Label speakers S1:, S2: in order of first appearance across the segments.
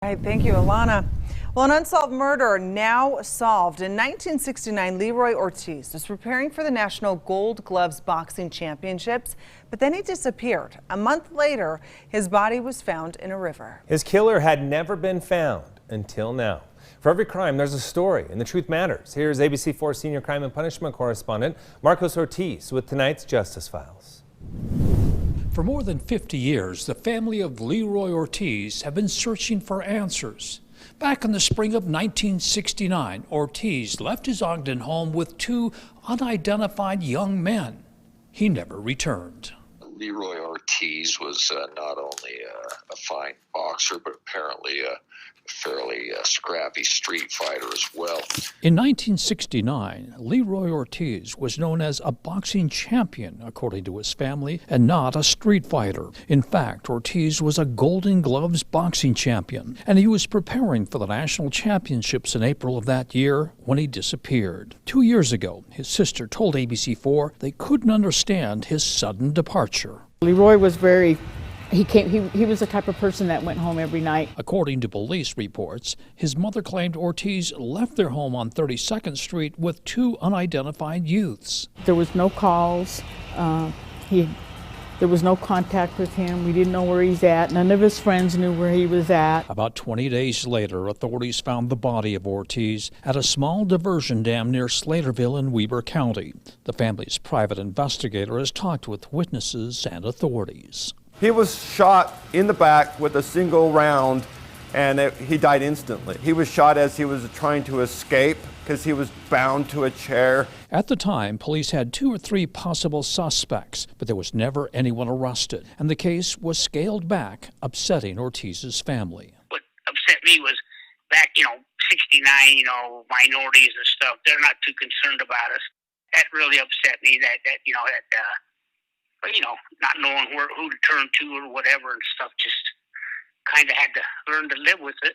S1: All right, thank you, Alana. Well, an unsolved murder now solved. In 1969, Leroy Ortiz was preparing for the National Gold Gloves Boxing Championships, but then he disappeared. A month later, his body was found in a river.
S2: His killer had never been found until now. For every crime, there's a story, and the truth matters. Here's ABC4 senior crime and punishment correspondent Marcos Ortiz with tonight's Justice Files.
S3: For more than 50 years, the family of Leroy Ortiz have been searching for answers. Back in the spring of 1969, Ortiz left his Ogden home with two unidentified young men. He never returned.
S4: Leroy Ortiz was not only a fine boxer, but apparently a fairly scrappy street fighter as well.
S3: In 1969, Leroy Ortiz was known as a boxing champion, according to his family, and not a street fighter. In fact, Ortiz was a Golden Gloves boxing champion, and he was preparing for the national championships in April of that year when he disappeared. 2 years ago, his sister told ABC4 they couldn't understand his sudden departure.
S5: Leroy was he was the type of person that went home every night. According
S3: to police reports, his mother claimed Ortiz left their home on 32nd Street with two unidentified youths.
S5: There was no calls. There was no contact with him. We didn't know where he's at. None of his friends knew where he was at.
S3: About 20 days later, authorities found the body of Ortiz at a small diversion dam near Slaterville in Weber County. The family's private investigator has talked with witnesses and authorities.
S6: He was shot in the back with a single round, and he died instantly. He was shot as he was trying to escape because he was bound to a chair.
S3: At the time, police had 2 or 3 possible suspects, but there was never anyone arrested, and the case was scaled back, upsetting Ortiz's family.
S7: What upset me was back, 69, minorities and stuff, they're not too concerned about us. That really upset me, not knowing who to turn to or whatever and stuff, just kind of had to learn to live with it.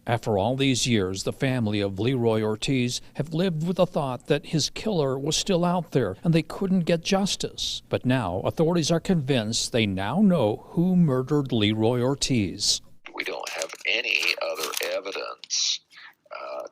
S3: After all these years, the family of Leroy Ortiz have lived with the thought that his killer was still out there and they couldn't get justice. But now authorities are convinced they now know who murdered Leroy Ortiz.
S4: We don't have any other evidence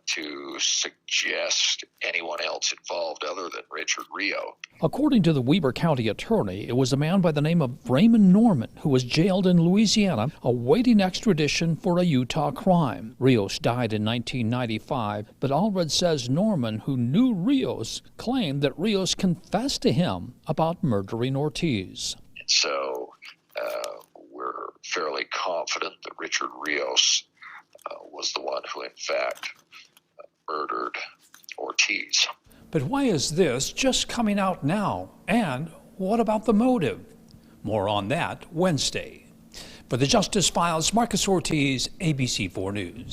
S4: to suggest anyone else involved other than Richard Rio.
S3: According to the Weber County attorney, it was a man by the name of Raymond Norman who was jailed in Louisiana awaiting extradition for a Utah crime. Rios died in 1995, but Allred says Norman, who knew Rios, claimed that Rios confessed to him about murdering Ortiz.
S4: And so we're fairly confident that Richard Rios was the one who in fact murdered Ortiz.
S3: But why is this just coming out now? And what about the motive? More on that Wednesday. For the Justice Files, Marcos Ortiz, ABC4 News.